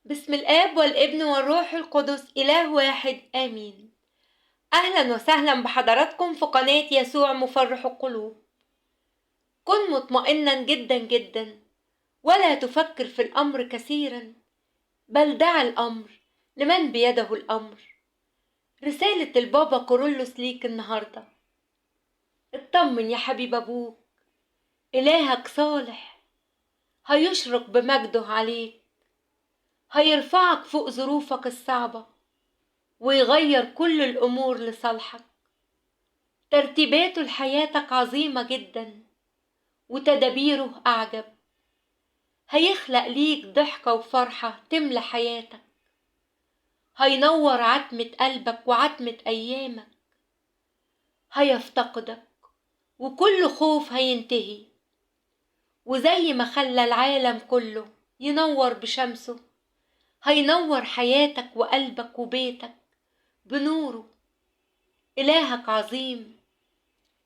بسم الآب والابن والروح القدس إله واحد آمين. أهلا وسهلا بحضراتكم في قناة يسوع مفرح القلوب. كن مطمئنا جدا جدا ولا تفكر في الأمر كثيرا، بل دع الأمر لمن بيده الأمر. رسالة البابا كورولوس ليك النهاردة. اطمن يا حبيب أبوك، إلهك صالح، هيشرق بمجده عليك، هيرفعك فوق ظروفك الصعبة ويغير كل الأمور لصالحك. ترتيباته لحياتك عظيمة جدا وتدابيره أعجب. هيخلق ليك ضحكة وفرحة تملى حياتك، هينور عتمة قلبك وعتمة أيامك، هيفتقدك وكل خوف هينتهي. وزي ما خلى العالم كله ينور بشمسه، هينور حياتك وقلبك وبيتك بنوره. إلهك عظيم،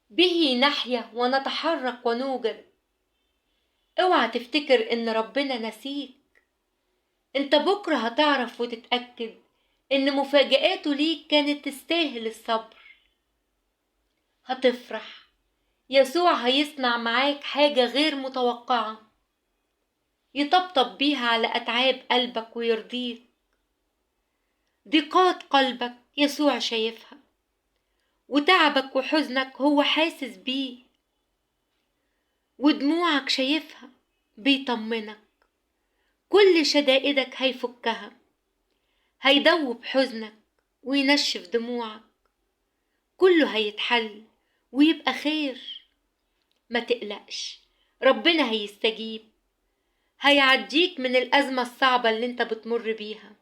به نحيا ونتحرك ونوجد. اوعى تفتكر ان ربنا نسيك. انت بكرة هتعرف وتتأكد ان مفاجآته ليك كانت تستاهل الصبر. هتفرح، يسوع هيصنع معاك حاجة غير متوقعة، يطبطب بيها على أتعاب قلبك ويرضيك. ضيقات قلبك يسوع شايفها، وتعبك وحزنك هو حاسس بيه، ودموعك شايفها بيطمنك. كل شدائدك هيفكها، هيدوب حزنك وينشف دموعك. كله هيتحل ويبقى خير. ما تقلقش، ربنا هيستجيب، هيعديك من الأزمة الصعبة اللي انت بتمر بيها.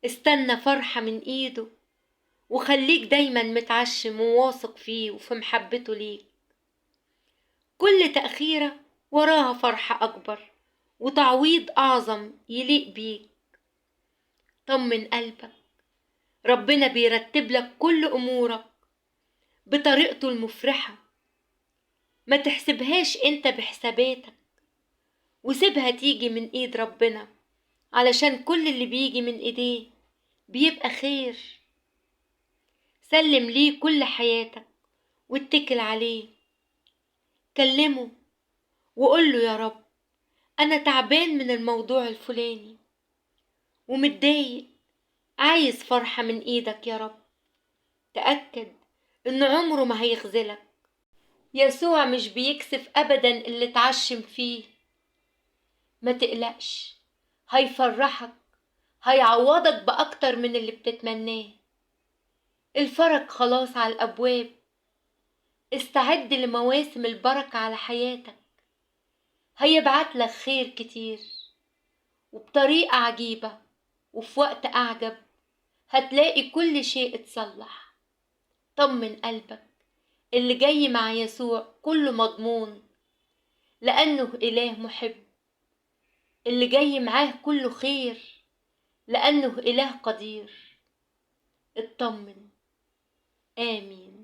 استنى فرحة من ايده، وخليك دايما متعشم وواثق فيه وفي محبته ليك. كل تأخيرة وراها فرحة أكبر وتعويض أعظم يليق بيك. طمن قلبك، ربنا بيرتب لك كل أمورك بطريقته المفرحة. ما تحسبهاش انت بحساباتك، وسيبها تيجي من ايد ربنا، علشان كل اللي بيجي من ايديه بيبقى خير. سلم ليه كل حياتك واتكل عليه. كلمه وقوله يا رب، انا تعبان من الموضوع الفلاني ومتضايق، عايز فرحة من ايدك يا رب. تأكد ان عمره ما هيخذلك. يسوع مش بيكسف ابدا اللي اتعشم فيه. ما تقلقش، هيفرحك، هيعوضك بأكتر من اللي بتتمناه. الفرج خلاص على الأبواب. استعد لمواسم البركة على حياتك. هيبعتلك خير كتير وبطريقة عجيبة، وفي وقت أعجب هتلاقي كل شيء اتصلح. طمن قلبك، اللي جاي مع يسوع كله مضمون، لأنه إله محب. اللي جاي معاه كله خير، لأنه إله قدير. اطمن. آمين.